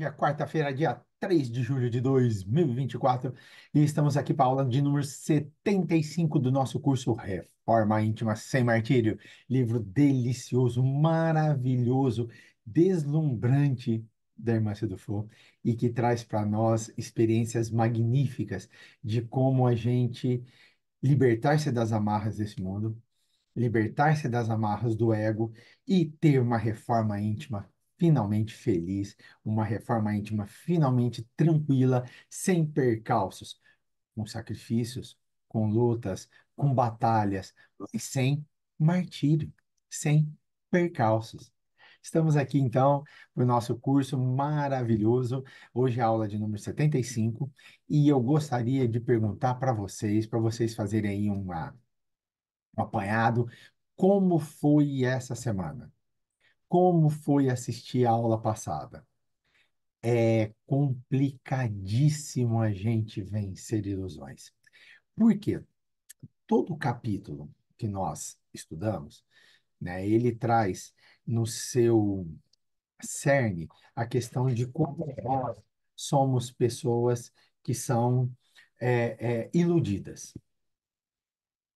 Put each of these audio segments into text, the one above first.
é quarta-feira, dia 3 de julho de 2024, e estamos aqui para a aula de número 75 do nosso curso Reforma Íntima Sem Martírio. Livro delicioso, maravilhoso, deslumbrante da Irmã Cidufo e que traz para nós experiências magníficas de como a gente libertar-se das amarras desse mundo, libertar-se das amarras do ego e ter uma reforma íntima finalmente feliz, uma reforma íntima finalmente tranquila, sem percalços, com sacrifícios, com lutas, com batalhas, mas sem martírio, sem percalços. Estamos aqui então para o nosso curso maravilhoso. Hoje é a aula de número 75 e eu gostaria de perguntar para vocês fazerem aí um apanhado. Como foi essa semana? Como foi assistir a aula passada? É complicadíssimo a gente vencer ilusões. Por quê? Todo capítulo que nós estudamos, né, ele traz no seu cerne a questão de como nós somos pessoas que são iludidas,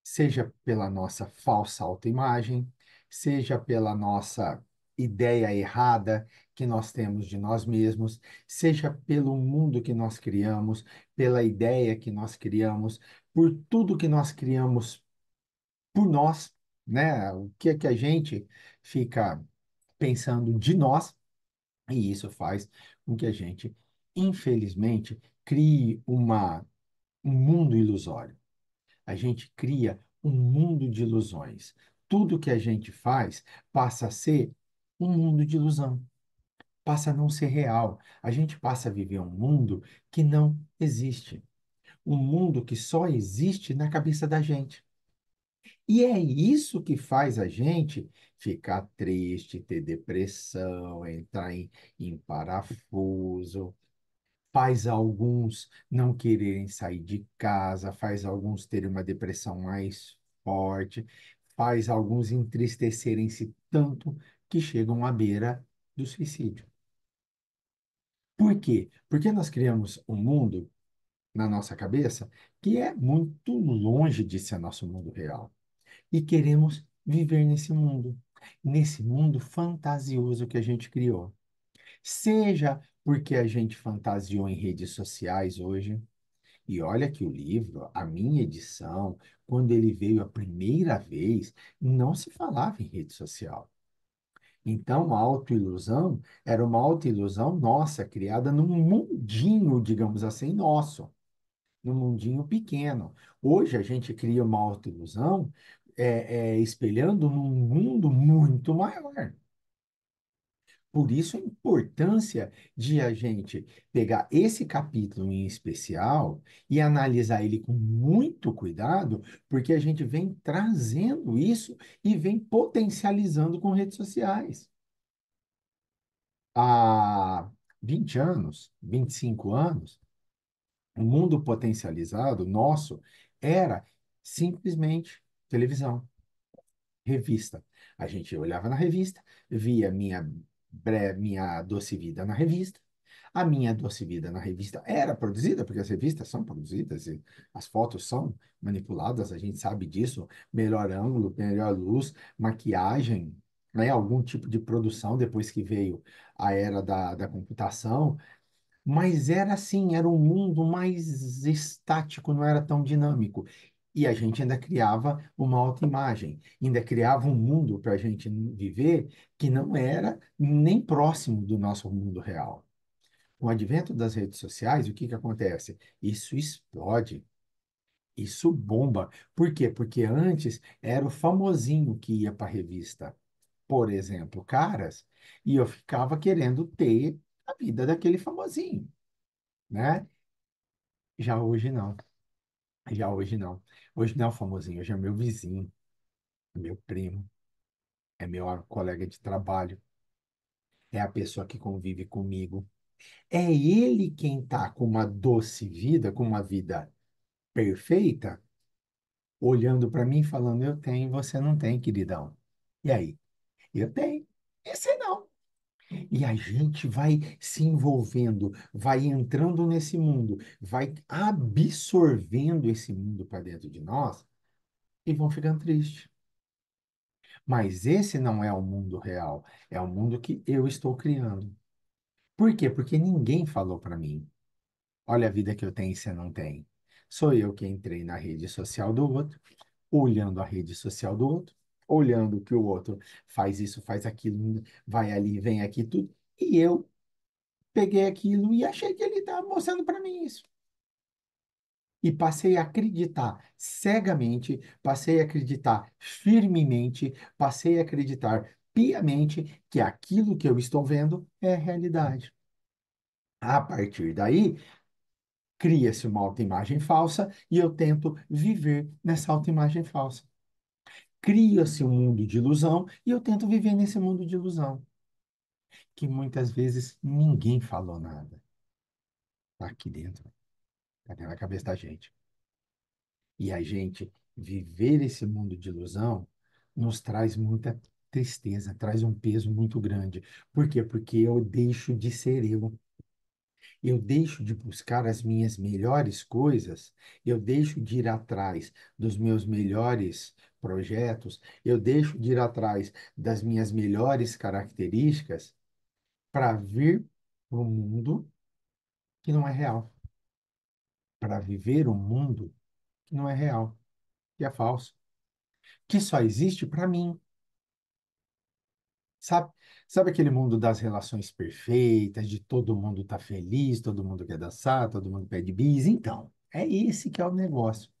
seja pela nossa falsa autoimagem, seja pela nossa ideia errada que nós temos de nós mesmos, seja pelo mundo que nós criamos, pela ideia que nós criamos, por tudo que nós criamos por nós, né? O que é que a gente fica pensando de nós, e isso faz com que a gente, infelizmente, crie um mundo ilusório. A gente cria um mundo de ilusões. Tudo que a gente faz passa a ser um mundo de ilusão, passa a não ser real. A gente passa a viver um mundo que não existe, um mundo que só existe na cabeça da gente. E é isso que faz a gente ficar triste, ter depressão, entrar em parafuso, faz alguns não quererem sair de casa, faz alguns terem uma depressão mais forte, faz alguns entristecerem-se tanto que chegam à beira do suicídio. Por quê? Porque nós criamos um mundo na nossa cabeça que é muito longe de ser nosso mundo real. E queremos viver nesse mundo fantasioso que a gente criou. Seja porque a gente fantasiou em redes sociais hoje. E olha que o livro, a minha edição, quando ele veio a primeira vez, não se falava em rede social. Então, a autoilusão era uma autoilusão nossa, criada num mundinho, digamos assim, nosso, num mundinho pequeno. Hoje a gente cria uma autoilusão espelhando num mundo muito maior. Por isso a importância de a gente pegar esse capítulo em especial e analisar ele com muito cuidado, porque a gente vem trazendo isso e vem potencializando com redes sociais. Há 20 anos, 25 anos, o mundo potencializado nosso era simplesmente televisão, revista. A gente olhava na revista, via minha Doce Vida na revista. A minha Doce Vida na revista era produzida, porque as revistas são produzidas e as fotos são manipuladas, a gente sabe disso. Melhor ângulo, melhor luz, maquiagem, né? Algum tipo de produção depois que veio a era da computação. Mas era assim, era um mundo mais estático, não era tão dinâmico. E a gente ainda criava uma autoimagem, ainda criava um mundo para a gente viver que não era nem próximo do nosso mundo real. Com o advento das redes sociais, o que que acontece? Isso explode, isso bomba. Por quê? Porque antes era o famosinho que ia para a revista, por exemplo, Caras, e eu ficava querendo ter a vida daquele famosinho, né? Já hoje não. Já hoje não. Hoje não é o famosinho, hoje é meu vizinho, é meu primo, é meu colega de trabalho, é a pessoa que convive comigo. É ele quem está com uma doce vida, com uma vida perfeita, olhando para mim e falando: Eu tenho, você não tem, queridão. E aí? Eu tenho, esse não. E a gente vai se envolvendo, vai entrando nesse mundo, vai absorvendo esse mundo para dentro de nós e vão ficando tristes. Mas esse não é o mundo real, é o mundo que eu estou criando. Por quê? Porque ninguém falou para mim. Olha a vida que eu tenho e você não tem. Sou eu que entrei na rede social do outro, olhando a rede social do outro, olhando que o outro faz isso, faz aquilo, vai ali, vem aqui, tudo. E eu peguei aquilo e achei que ele estava mostrando para mim isso. E passei a acreditar cegamente, passei a acreditar firmemente, passei a acreditar piamente que aquilo que eu estou vendo é realidade. A partir daí, cria-se uma autoimagem falsa e eu tento viver nessa autoimagem falsa. Cria-se um mundo de ilusão e eu tento viver nesse mundo de ilusão, que muitas vezes ninguém falou nada. Está aqui dentro, está dentro da cabeça da gente. E a gente viver esse mundo de ilusão nos traz muita tristeza, traz um peso muito grande. Por quê? Porque eu deixo de ser eu. Eu deixo de buscar as minhas melhores coisas, eu deixo de ir atrás dos meus melhores projetos, eu deixo de ir atrás das minhas melhores características para vir para um mundo que não é real, para viver um mundo que não é real, que é falso, que só existe para mim. Sabe, sabe aquele mundo das relações perfeitas, de todo mundo estar feliz, todo mundo quer dançar, todo mundo pede bis? Então, é esse que é o negócio.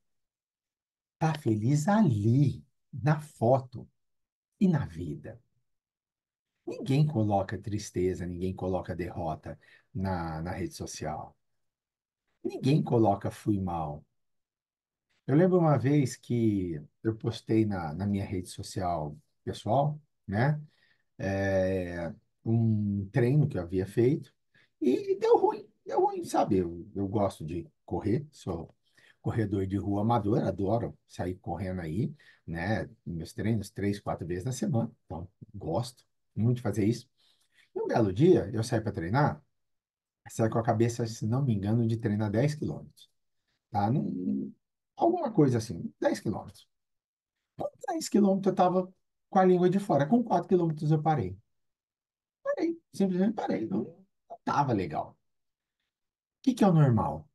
Tá feliz ali, na foto e na vida. Ninguém coloca tristeza, ninguém coloca derrota na rede social. Ninguém coloca fui mal. Eu lembro uma vez que eu postei na minha rede social pessoal, né? é, um treino que eu havia feito e deu ruim, sabe? Eu gosto de correr, sou corredor de rua amador, adoro sair correndo aí, né? Meus treinos 3, 4 vezes na semana, então gosto muito de fazer isso. E um belo dia eu saí para treinar, saí com a cabeça, se não me engano, de treinar 10 quilômetros, tá? Alguma coisa assim, 10 quilômetros. Com 10 quilômetros eu estava com a língua de fora, com 4 quilômetros eu parei. Parei, simplesmente parei. Não tava legal. O que que é o normal?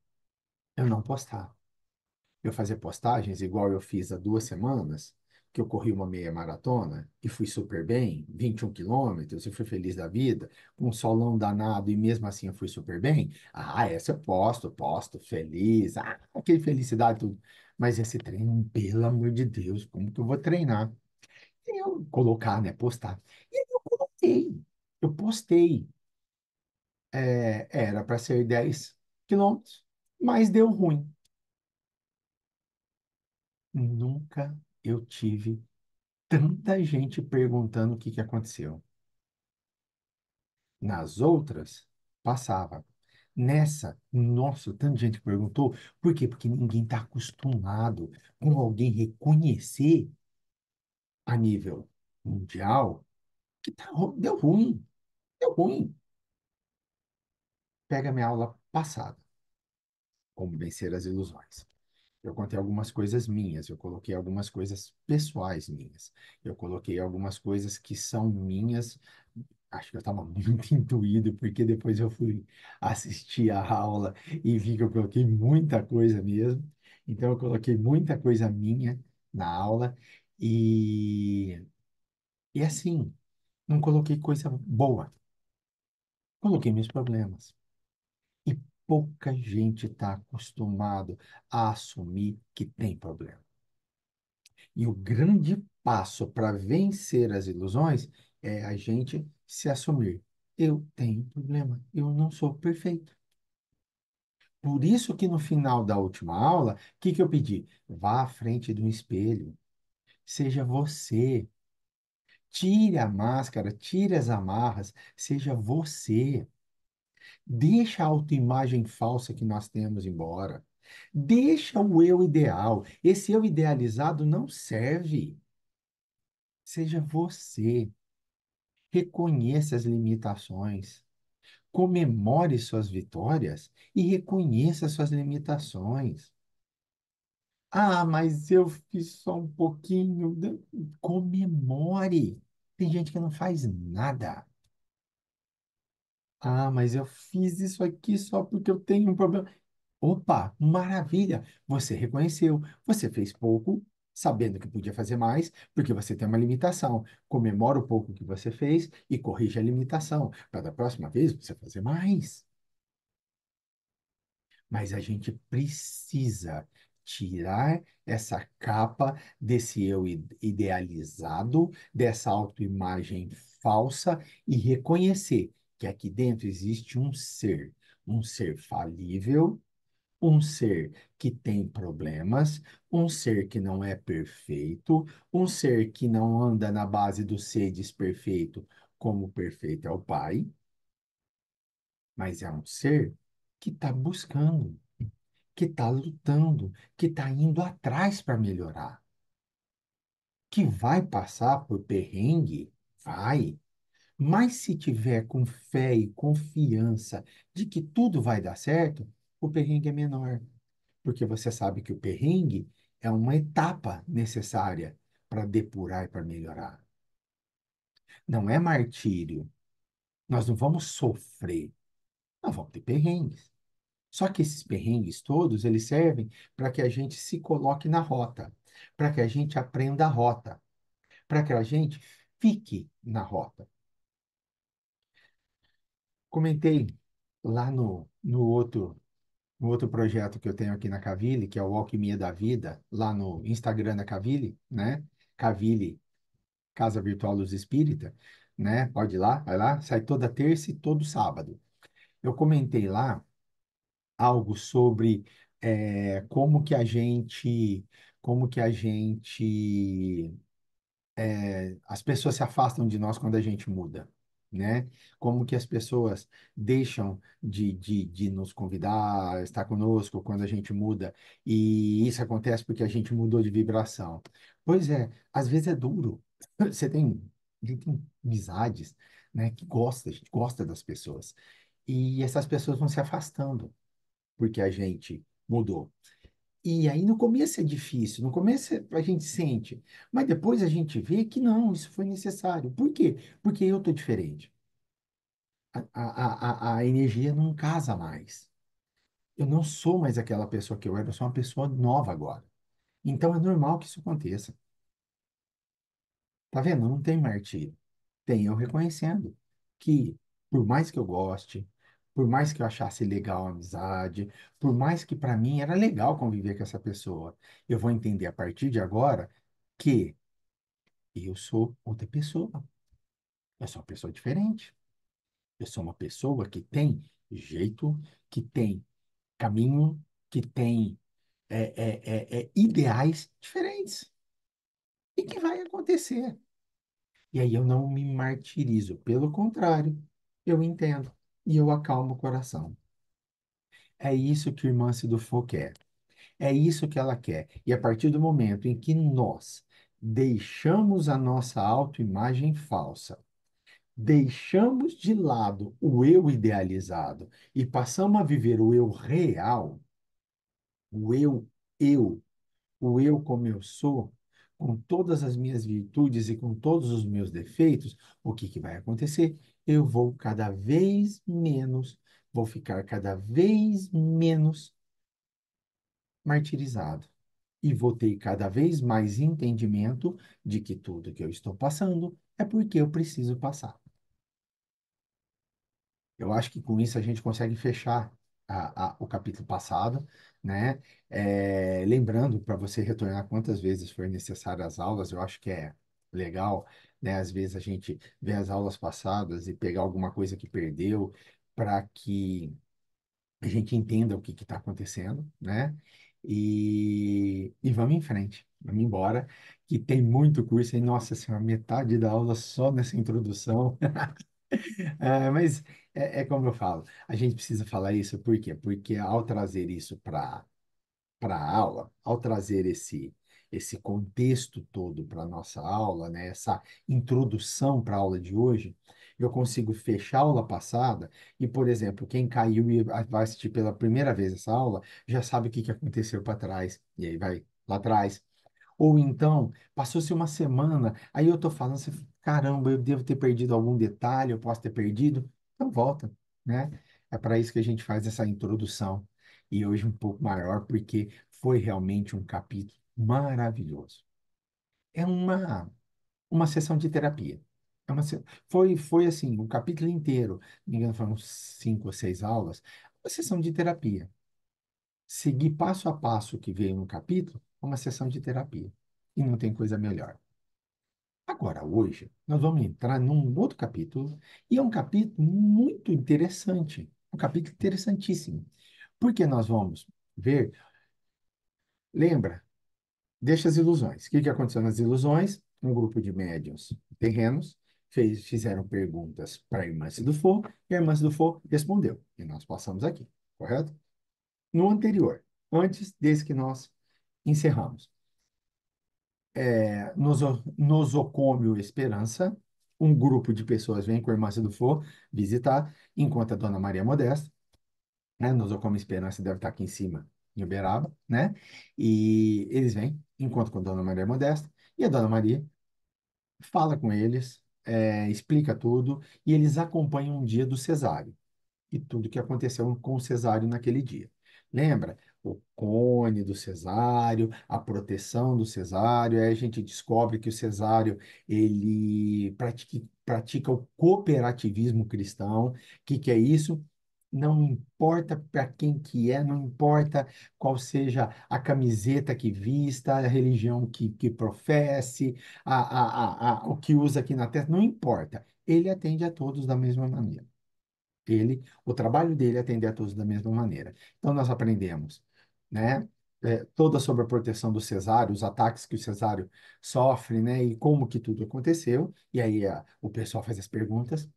Eu não postar. Eu fazer postagens igual eu fiz há 2 semanas, que eu corri uma meia maratona e fui super bem, 21 quilômetros, eu fui feliz da vida, com um solão danado e mesmo assim eu fui super bem. Ah, essa eu posto, feliz, que felicidade, tudo. Mas esse treino, pelo amor de Deus, como que eu vou treinar? E eu colocar, né, postar. E aí eu coloquei, eu postei. Era para ser 10 quilômetros, mas deu ruim. Nunca eu tive tanta gente perguntando o que que aconteceu. Nas outras, passava. Nessa, nossa, tanta gente perguntou. Por quê? Porque ninguém está acostumado com alguém reconhecer a nível mundial que deu ruim. Pega minha aula passada, como vencer as ilusões. Eu contei algumas coisas minhas, eu coloquei algumas coisas pessoais minhas, eu coloquei algumas coisas que são minhas. Acho que eu estava muito intuído, porque depois eu fui assistir a aula e vi que eu coloquei muita coisa mesmo. Então, eu coloquei muita coisa minha na aula e assim, não coloquei coisa boa, coloquei meus problemas. E pouca gente está acostumado a assumir que tem problema. E o grande passo para vencer as ilusões é a gente se assumir. Eu tenho problema, eu não sou perfeito. Por isso que no final da última aula, o que que eu pedi? Vá à frente do espelho, seja você. Tire a máscara, tire as amarras, seja você. Deixa a autoimagem falsa que nós temos embora. Deixa o eu ideal. Esse eu idealizado não serve. Seja você. Reconheça as limitações. Comemore suas vitórias e reconheça suas limitações. Ah, mas eu fiz só um pouquinho. Comemore. Tem gente que não faz nada. Ah, mas eu fiz isso aqui só porque eu tenho um problema. Opa, maravilha! Você reconheceu, você fez pouco, sabendo que podia fazer mais, porque você tem uma limitação. Comemora o pouco que você fez e corrija a limitação, para da próxima vez você fazer mais. Mas a gente precisa tirar essa capa desse eu idealizado, dessa autoimagem falsa e reconhecer que aqui dentro existe um ser falível, um ser que tem problemas, um ser que não é perfeito, um ser que não anda na base do ser desperfeito, como o perfeito é o Pai, mas é um ser que está buscando, que está lutando, que está indo atrás para melhorar, que vai passar por perrengue, vai, mas se tiver com fé e confiança de que tudo vai dar certo, o perrengue é menor, porque você sabe que o perrengue é uma etapa necessária para depurar e para melhorar. Não é martírio. Nós não vamos sofrer, nós vamos ter perrengues. Só que esses perrengues todos, eles servem para que a gente se coloque na rota, para que a gente aprenda a rota, para que a gente fique na rota. Comentei lá no outro projeto que eu tenho aqui na Cavile, que é o Alquimia da Vida, lá no Instagram da Cavile, né? Cavile, Casa Virtual Luz Espírita, né? Pode ir lá, vai lá, sai toda terça e todo sábado. Eu comentei lá algo sobre como que a gente, as pessoas se afastam de nós quando a gente muda, né? Como que as pessoas deixam de nos convidar, estar conosco quando a gente muda, e isso acontece porque a gente mudou de vibração. Pois é, às vezes é duro. A gente tem amizades, né, que gosta, a gente gosta das pessoas, e essas pessoas vão se afastando porque a gente mudou. E aí no começo é difícil, no começo a gente sente, mas depois a gente vê que não, isso foi necessário. Por quê? Porque eu estou diferente. A energia não casa mais. Eu não sou mais aquela pessoa que eu era, eu sou uma pessoa nova agora. Então é normal que isso aconteça. Tá vendo? Não tem martírio. Tem eu reconhecendo que, por mais que eu goste, por mais que eu achasse legal a amizade, por mais que para mim era legal conviver com essa pessoa, eu vou entender a partir de agora que eu sou outra pessoa. Eu sou uma pessoa diferente. Eu sou uma pessoa que tem jeito, que tem caminho, que tem ideais diferentes. E que vai acontecer. E aí eu não me martirizo. Pelo contrário, eu entendo e eu acalmo o coração. É isso que a irmã Sidufo quer. É isso que ela quer. E a partir do momento em que nós deixamos a nossa autoimagem falsa, deixamos de lado o eu idealizado e passamos a viver o eu real, o eu, o eu como eu sou, com todas as minhas virtudes e com todos os meus defeitos, o que que vai acontecer? Eu vou cada vez menos, vou ficar cada vez menos martirizado. E vou ter cada vez mais entendimento de que tudo que eu estou passando é porque eu preciso passar. Eu acho que com isso a gente consegue fechar o capítulo passado, né? Lembrando para você retornar quantas vezes for necessário as aulas, eu acho que é legal, né? Às vezes a gente vê as aulas passadas e pegar alguma coisa que perdeu para que a gente entenda o que está acontecendo, né? E vamos em frente, vamos embora, que tem muito curso aí, nossa senhora, metade da aula só nessa introdução. Mas é como eu falo, a gente precisa falar isso, por quê? Porque ao trazer isso para a aula, ao trazer esse contexto todo para a nossa aula, né? Essa introdução para a aula de hoje, eu consigo fechar a aula passada e, por exemplo, quem caiu e vai assistir pela primeira vez essa aula já sabe o que que aconteceu para trás, e aí vai lá atrás. Ou então, passou-se uma semana, aí eu tô falando, você, caramba, eu devo ter perdido algum detalhe, eu posso ter perdido. Então volta, né? É para isso que a gente faz essa introdução. E hoje um pouco maior, porque foi realmente um capítulo maravilhoso. É uma sessão de terapia. Foi assim, o capítulo inteiro, não me engano, foram 5 ou 6 aulas, uma sessão de terapia. Seguir passo a passo o que veio no capítulo, é uma sessão de terapia. E não tem coisa melhor. Agora, hoje, nós vamos entrar num outro capítulo, e é um capítulo muito interessante, um capítulo interessantíssimo, porque nós vamos ver, lembra, deixa as ilusões. O que que aconteceu nas ilusões? Um grupo de médiuns terrenos fizeram perguntas para a irmã Sidufo, e a irmã Sidufo respondeu, e nós passamos aqui, correto? No anterior, antes desse que nós encerramos. Nosocômio Esperança, um grupo de pessoas vem com a irmã Sidufo visitar, enquanto a Dona Maria Modesta, né? Nosocômio Esperança deve estar aqui em cima, em Uberaba, né? E eles vêm, enquanto com a Dona Maria Modesta, e a Dona Maria fala com eles, explica tudo, e eles acompanham um dia do cesário e tudo que aconteceu com o cesário naquele dia. Lembra? O cone do cesário, a proteção do cesário, aí a gente descobre que o cesário ele pratica o cooperativismo cristão. O que que é isso? Não importa para quem que é, não importa qual seja a camiseta que vista, a religião que professe, o que usa aqui na testa, não importa. Ele atende a todos da mesma maneira. O trabalho dele é atender a todos da mesma maneira. Então, nós aprendemos, né? Toda sobre a proteção do cesáreo, os ataques que o cesáreo sofre, né? E como que tudo aconteceu. E aí o pessoal faz as perguntas.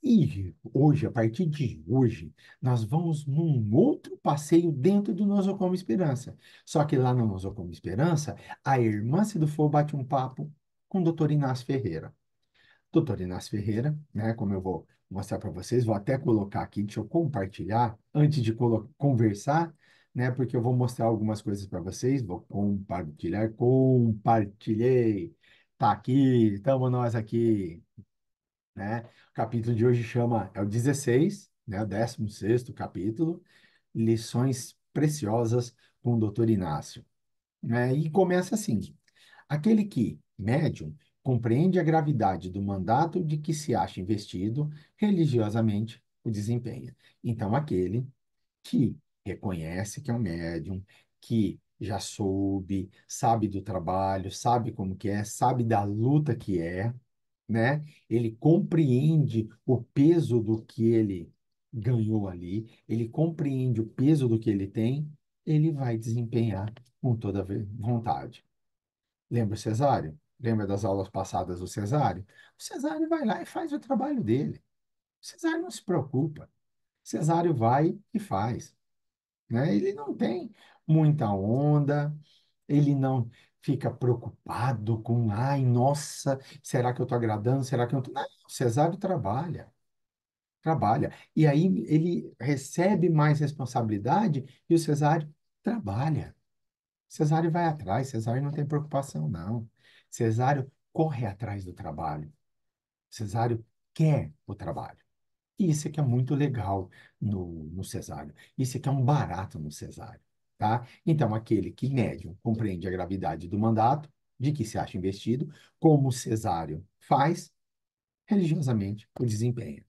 E hoje, a partir de hoje, nós vamos num outro passeio dentro do Nosocomio Esperança. Só que lá no Nosocomio Esperança, a irmã Cidufo bate um papo com o doutor Inácio Ferreira. Doutor Inácio Ferreira, né, como eu vou mostrar para vocês, vou até colocar aqui, deixa eu compartilhar, antes de conversar, né, porque eu vou mostrar algumas coisas para vocês, vou compartilhar, compartilhei, tá aqui, estamos nós aqui, né, o capítulo de hoje é o 16, né, o 16º capítulo, Lições Preciosas com o Doutor Inácio, né, e começa assim, aquele que, médium, compreende a gravidade do mandato de que se acha investido, religiosamente o desempenha. Então, aquele que reconhece que é um médium, que já soube, sabe do trabalho, sabe como que é, sabe da luta que é, né? Ele compreende o peso do que ele ganhou ali, ele compreende o peso do que ele tem, ele vai desempenhar com toda a vontade. Lembra o Cesário? Lembra das aulas passadas do Cesário? O Cesário vai lá e faz o trabalho dele. O Cesário não se preocupa. O Cesário vai e faz, né? Ele não tem muita onda, ele não fica preocupado com, ai, nossa, será que eu estou agradando? Será que eu estou... Não, o Cesário trabalha, trabalha. E aí ele recebe mais responsabilidade e o Cesário trabalha. Cesário vai atrás, Cesário não tem preocupação, não. Cesário corre atrás do trabalho. Cesário quer o trabalho. E isso é que é muito legal no Cesário. Isso é que é um barato no Cesário, tá? Então, aquele que médium compreende a gravidade do mandato, de que se acha investido, como o Cesário faz, religiosamente o desempenha.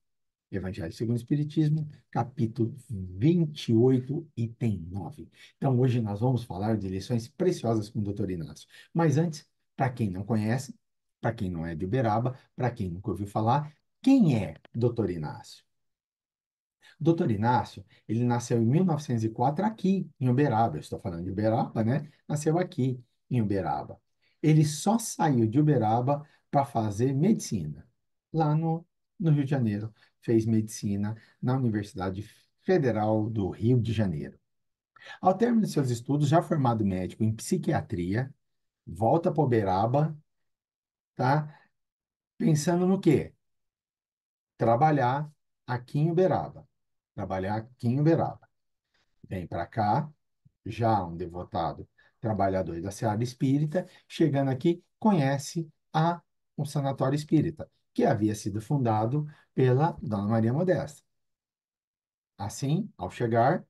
Evangelho segundo o Espiritismo, capítulo 28, item 9. Então, hoje nós vamos falar de lições preciosas com o doutor Inácio. Mas antes, para quem não conhece, para quem não é de Uberaba, para quem nunca ouviu falar, quem é doutor Inácio? Doutor Inácio, ele nasceu em 1904 aqui, em Uberaba. Eu estou falando de Uberaba, né? Nasceu aqui, em Uberaba. Ele só saiu de Uberaba para fazer medicina, lá no Rio de Janeiro. Fez medicina na Universidade Federal do Rio de Janeiro. Ao término de seus estudos, já formado médico em psiquiatria, volta para Uberaba, tá? Pensando no quê? Trabalhar aqui em Uberaba. Trabalhar aqui em Uberaba. Vem para cá, já um devotado trabalhador da Seara Espírita, chegando aqui, conhece um sanatório espírita, que havia sido fundado pela Dona Maria Modesta. Assim, ao chegar,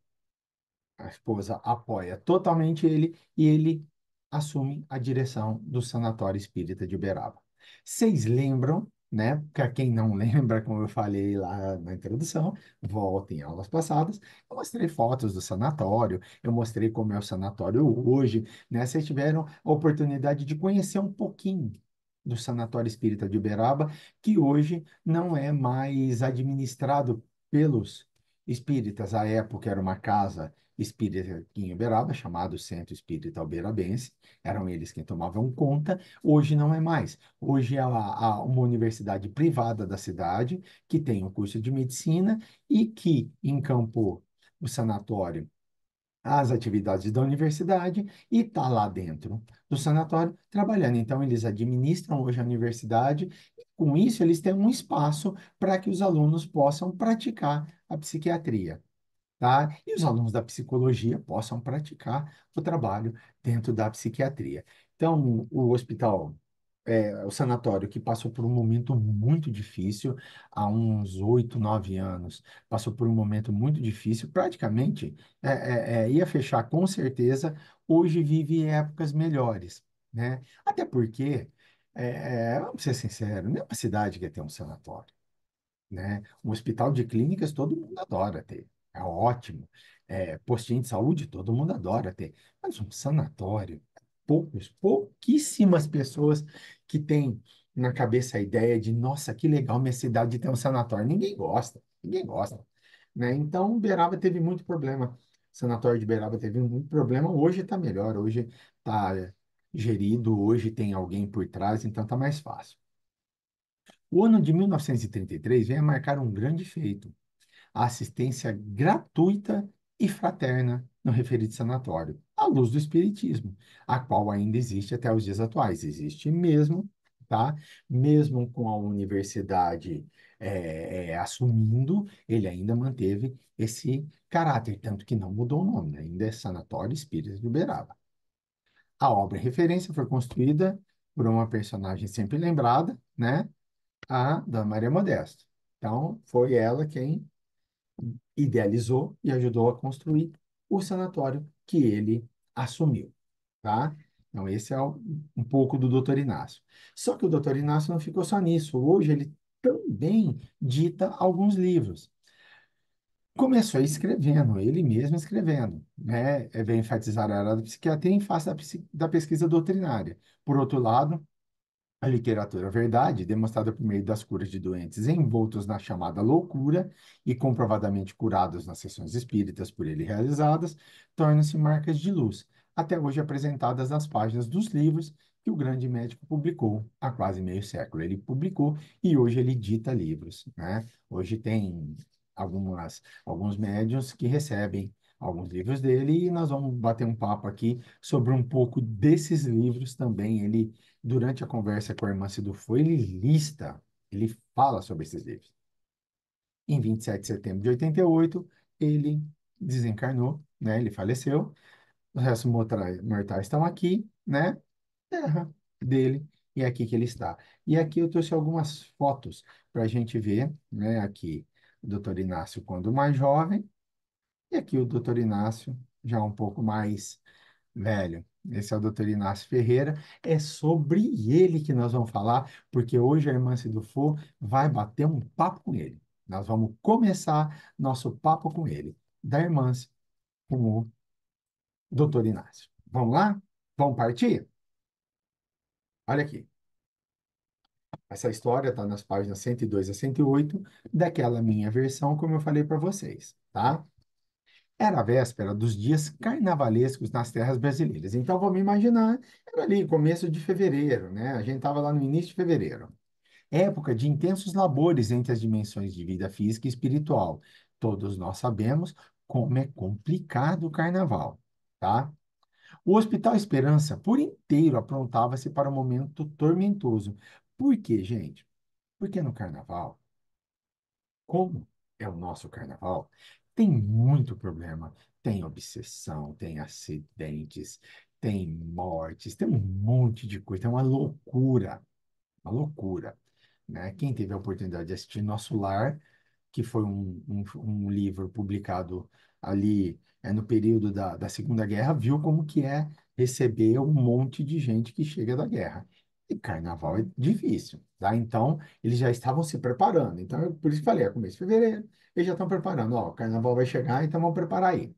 a esposa apoia totalmente ele e ele assume a direção do Sanatório Espírita de Uberaba. Vocês lembram, né? Para quem não lembra, como eu falei lá na introdução, voltem em aulas passadas. Eu mostrei fotos do sanatório, eu mostrei como é o sanatório hoje, né? Vocês tiveram a oportunidade de conhecer um pouquinho do Sanatório Espírita de Uberaba, que hoje não é mais administrado pelos espíritas. À época era uma casa espírita aqui em Uberaba, chamado Centro Espírita Uberabense, eram eles quem tomavam conta, hoje não é mais. Hoje é uma universidade privada da cidade, que tem um curso de medicina e que encampou o sanatório às atividades da universidade e está lá dentro do sanatório trabalhando. Então, eles administram hoje a universidade e, com isso, eles têm um espaço para que os alunos possam praticar a psiquiatria, tá? E os alunos da psicologia possam praticar o trabalho dentro da psiquiatria. Então, o hospital, o sanatório que passou por um momento muito difícil, há uns 8, 9 anos, passou por um momento muito difícil, praticamente ia fechar com certeza, hoje vive épocas melhores, né? Até porque, vamos ser sinceros, nenhuma cidade quer ter um sanatório, né? Um hospital de clínicas todo mundo adora ter, é ótimo. Postinho de saúde todo mundo adora ter, mas um sanatório, pouquíssimas pessoas que têm na cabeça a ideia de, nossa, que legal minha cidade tem um sanatório. Ninguém gosta, né? Então, Uberaba teve muito problema. O sanatório de Uberaba teve muito problema. Hoje está melhor, hoje está gerido, hoje tem alguém por trás, então está mais fácil. O ano de 1933 vem a marcar um grande feito: a assistência gratuita e fraterna no referido sanatório, à luz do Espiritismo, a qual ainda existe até os dias atuais. Existe mesmo, tá? Mesmo com a universidade assumindo, ele ainda manteve esse caráter, tanto que não mudou o nome, né? Ainda é Sanatório Espírita de Uberaba. A obra em referência foi construída por uma personagem sempre lembrada, né? A da Maria Modesto. Então, foi ela quem idealizou e ajudou a construir o sanatório que ele assumiu, tá? Então, esse é um pouco do Doutor Inácio. Só que o Doutor Inácio não ficou só nisso. Hoje ele também dita alguns livros. Começou escrevendo, ele mesmo escrevendo, né? Veio enfatizar a área da psiquiatria em face da pesquisa doutrinária. Por outro lado, a literatura verdade, demonstrada por meio das curas de doentes envoltos na chamada loucura e comprovadamente curados nas sessões espíritas por ele realizadas, tornam-se marcas de luz, até hoje apresentadas nas páginas dos livros que o grande médico publicou há quase meio século. Ele publicou e hoje ele dita livros, né? Hoje tem alguns médiuns que recebem alguns livros dele e nós vamos bater um papo aqui sobre um pouco desses livros também. Ele durante a conversa com a irmã Sidufo, ele fala sobre esses livros. Em 27 de setembro de 88, ele desencarnou, né? Ele faleceu. Os restos mortais estão aqui, né? Terra dele, e é aqui que ele está. E aqui eu trouxe algumas fotos para a gente ver, né? Aqui o doutor Inácio quando mais jovem, e aqui o doutor Inácio já um pouco mais velho. Esse é o doutor Inácio Ferreira. É sobre ele que nós vamos falar, porque hoje a irmã Sidufo vai bater um papo com ele. Nós vamos começar nosso papo com ele, da irmã com o doutor Inácio. Vamos lá? Vamos partir? Olha aqui. Essa história está nas páginas 102 a 108 daquela minha versão, como eu falei para vocês, tá? Era a véspera dos dias carnavalescos nas terras brasileiras. Então, vamos imaginar, era ali, começo de fevereiro, né? A gente estava lá no início de fevereiro. Época de intensos labores entre as dimensões de vida física e espiritual. Todos nós sabemos como é complicado o carnaval, tá? O Hospital Esperança, por inteiro, aprontava-se para um momento tormentoso. Por quê, gente? Porque no carnaval, como é o nosso carnaval, tem muito problema. Tem obsessão, tem acidentes, tem mortes, tem um monte de coisa. É uma loucura, né? Quem teve a oportunidade de assistir Nosso Lar, que foi um livro publicado ali no período da Segunda Guerra, viu como que é receber um monte de gente que chega da guerra. E carnaval é difícil, tá? Então, eles já estavam se preparando. Então, por isso que falei, é começo de fevereiro, eles já estão preparando. Ó, o carnaval vai chegar, então vamos preparar aí.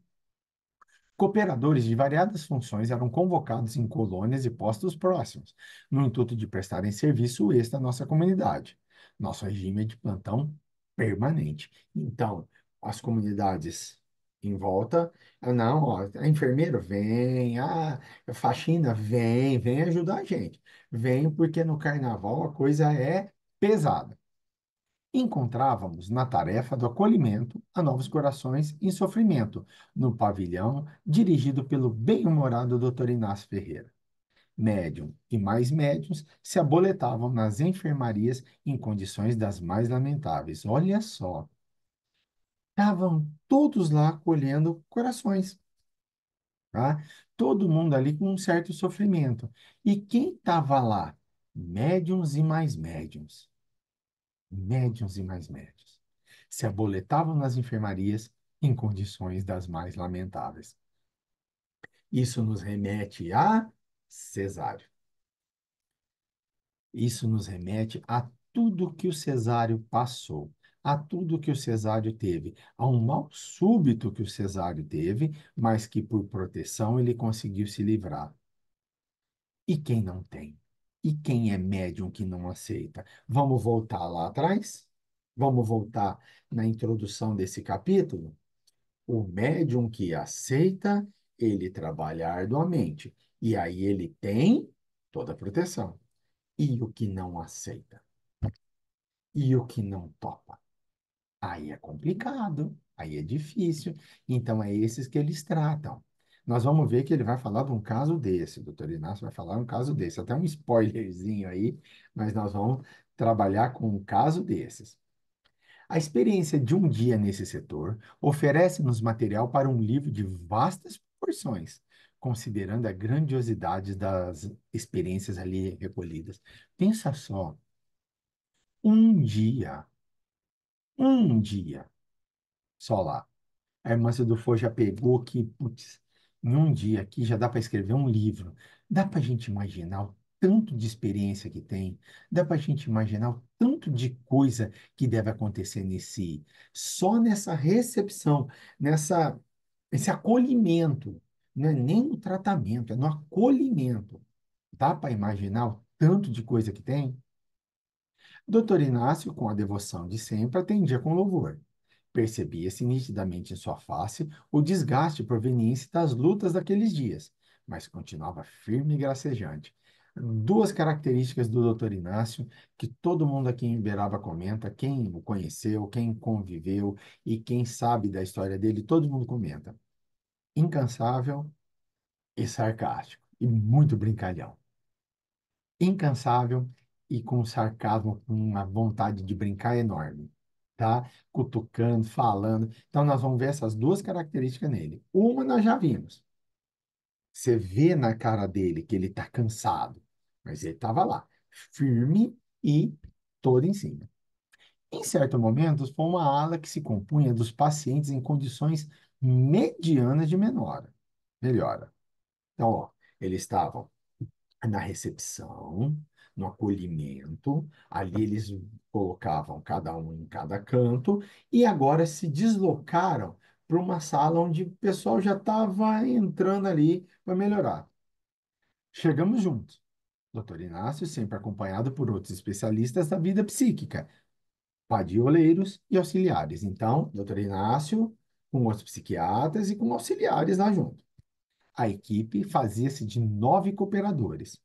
Cooperadores de variadas funções eram convocados em colônias e postos próximos, no intuito de prestarem serviço extra à nossa comunidade. Nosso regime é de plantão permanente. Então, as comunidades em volta, não, ó, a enfermeira vem, a faxina vem ajudar a gente. Vem porque no carnaval a coisa é pesada. Encontrávamos na tarefa do acolhimento a novos corações em sofrimento, no pavilhão dirigido pelo bem-humorado Dr. Inácio Ferreira. Médium e mais médiums se aboletavam nas enfermarias em condições das mais lamentáveis. Olha só, estavam todos lá acolhendo corações, tá? Todo mundo ali com um certo sofrimento. E quem estava lá? Médiums e mais médiums. Médiuns e mais médios, se aboletavam nas enfermarias em condições das mais lamentáveis. Isso nos remete a Cesário. Isso nos remete a tudo que o Cesário passou, a tudo que o Cesário teve, a um mal súbito que o Cesário teve, mas que por proteção ele conseguiu se livrar. E quem não tem? E quem é médium que não aceita? Vamos voltar lá atrás? Vamos voltar na introdução desse capítulo? O médium que aceita, ele trabalha arduamente. E aí ele tem toda a proteção. E o que não aceita? E o que não topa? Aí é complicado, aí é difícil. Então, é esses que eles tratam. Nós vamos ver que ele vai falar de um caso desse, o doutor Inácio vai falar um caso desse, até um spoilerzinho aí, mas nós vamos trabalhar com um caso desses. A experiência de um dia nesse setor oferece-nos material para um livro de vastas proporções, considerando a grandiosidade das experiências ali recolhidas. Pensa só, um dia, um dia, só lá. A irmã Dufour já pegou que, putz, em um dia aqui já dá para escrever um livro. Dá para a gente imaginar o tanto de experiência que tem, dá para a gente imaginar o tanto de coisa que deve acontecer só nessa recepção, esse acolhimento, não é nem no tratamento, é no acolhimento. Dá para imaginar o tanto de coisa que tem? Doutor Inácio, com a devoção de sempre, atendia com louvor. Percebia-se nitidamente em sua face o desgaste proveniente das lutas daqueles dias, mas continuava firme e gracejante. Duas características do Dr. Inácio que todo mundo aqui em Uberaba comenta, quem o conheceu, quem conviveu e quem sabe da história dele, todo mundo comenta. Incansável e sarcástico, e muito brincalhão. Incansável e com sarcasmo, com uma vontade de brincar enorme, tá? Cutucando, falando. Então, nós vamos ver essas duas características nele. Uma nós já vimos. Você vê na cara dele que ele está cansado, mas ele estava lá, firme e todo em cima. Em certos momentos, foi uma ala que se compunha dos pacientes em condições medianas de melhora. Então, ó, eles estavam na recepção, no acolhimento, ali eles colocavam cada um em cada canto, e agora se deslocaram para uma sala onde o pessoal já estava entrando ali para melhorar. Chegamos juntos. Doutor Inácio, sempre acompanhado por outros especialistas da vida psíquica, padioleiros e auxiliares. Então, doutor Inácio, com outros psiquiatras e com auxiliares lá junto. A equipe fazia-se de 9 cooperadores,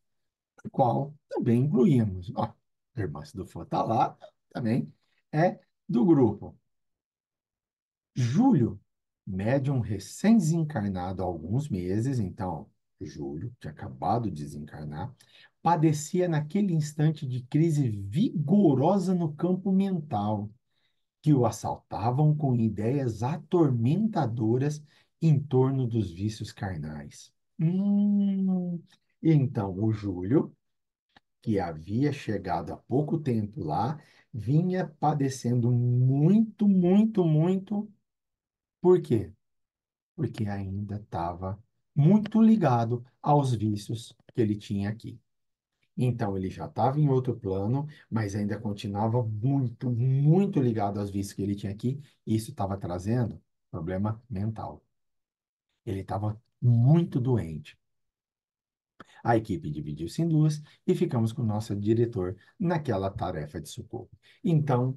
qual também incluímos. Ó, a irmã do Fã está lá, também é do grupo. Júlio, médium recém-desencarnado há alguns meses, então Júlio, tinha acabado de desencarnar, padecia naquele instante de crise vigorosa no campo mental, que o assaltavam com ideias atormentadoras em torno dos vícios carnais. Então, o Júlio, que havia chegado há pouco tempo lá, vinha padecendo muito, muito, muito. Por quê? Porque ainda estava muito ligado aos vícios que ele tinha aqui. Então, ele já estava em outro plano, mas ainda continuava muito, muito ligado aos vícios que ele tinha aqui. E isso estava trazendo problema mental. Ele estava muito doente. A equipe dividiu-se em duas e ficamos com o nosso diretor naquela tarefa de socorro. Então,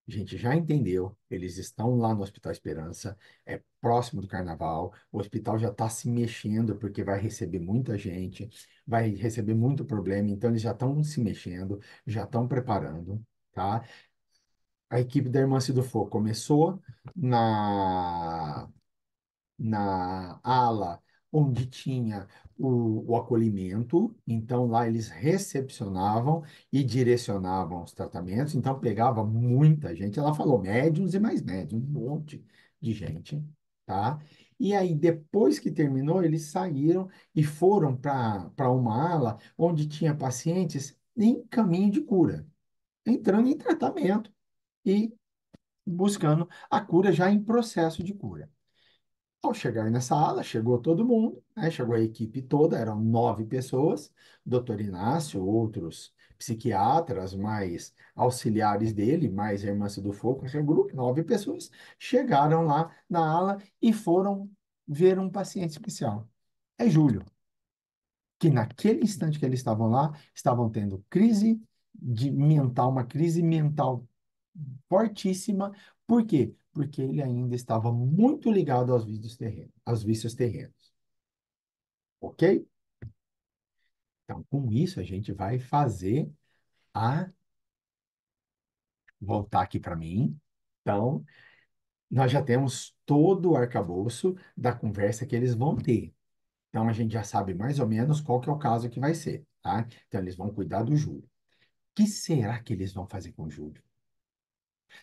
a gente já entendeu, eles estão lá no Hospital Esperança, é próximo do Carnaval, o hospital já está se mexendo porque vai receber muita gente, vai receber muito problema, então eles já estão se mexendo, já estão preparando, tá? A equipe da Irmã do Fogo começou na na ala onde tinha o acolhimento, então lá eles recepcionavam e direcionavam os tratamentos, então pegava muita gente. Ela falou médiums e mais médiums, um monte de gente, tá? E aí, depois que terminou, eles saíram e foram para uma ala onde tinha pacientes em caminho de cura, entrando em tratamento e buscando a cura já em processo de cura. Ao chegar nessa ala, chegou todo mundo, né? Chegou a equipe toda, eram 9 pessoas, doutor Inácio, outros psiquiatras, mais auxiliares dele, mais a Irmã do Fogo, esse grupo, 9 pessoas, chegaram lá na ala e foram ver um paciente especial. É Júlio, que naquele instante que eles estavam lá, estavam tendo crise mental, uma crise mental fortíssima. Por quê? Porque ele ainda estava muito ligado aos vícios terrenos. Ok? Então, com isso, a gente vai fazer a. Voltar aqui para mim. Então, nós já temos todo o arcabouço da conversa que eles vão ter. Então, a gente já sabe mais ou menos qual que é o caso que vai ser, tá? Então, eles vão cuidar do Júlio. O que será que eles vão fazer com o Júlio?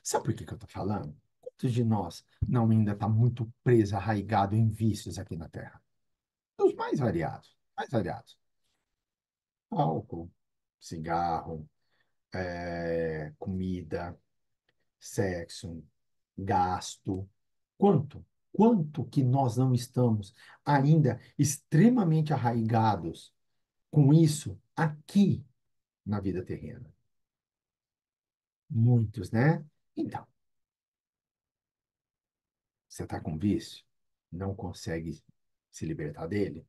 Sabe por que que eu estou falando? Quantos de nós não ainda está muito preso, arraigado em vícios aqui na Terra? Os mais variados, mais variados. Álcool, cigarro, comida, sexo, gasto. Quanto? Quanto que nós não estamos ainda extremamente arraigados com isso aqui na vida terrena? Muitos, né? Então, você está com vício? Não consegue se libertar dele?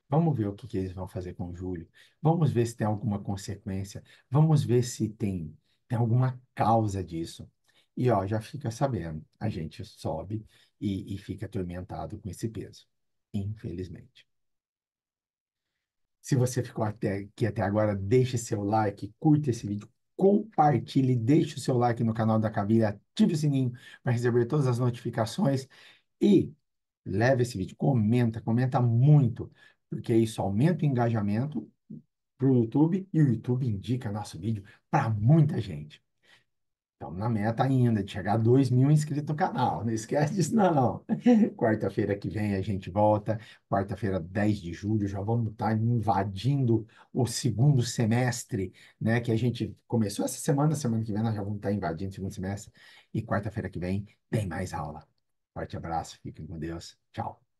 Vamos ver o que que eles vão fazer com o Júlio. Vamos ver se tem alguma consequência. Vamos ver se tem alguma causa disso. E ó, já fica sabendo, a gente sobe e fica atormentado com esse peso, infelizmente. Se você ficou aqui até agora, deixe seu like, curta esse vídeo, compartilhe, deixe o seu like no canal da Camila, ative o sininho para receber todas as notificações e leve esse vídeo, comenta muito, porque isso aumenta o engajamento para o YouTube e o YouTube indica nosso vídeo para muita gente. Estamos na meta ainda de chegar a 2.000 inscritos no canal. Não esquece disso, não. Quarta-feira que vem a gente volta. Quarta-feira, 10 de julho, já vamos estar invadindo o segundo semestre, né? Que a gente começou essa semana, semana que vem nós já vamos estar invadindo o segundo semestre. E quarta-feira que vem tem mais aula. Forte abraço, fiquem com Deus. Tchau.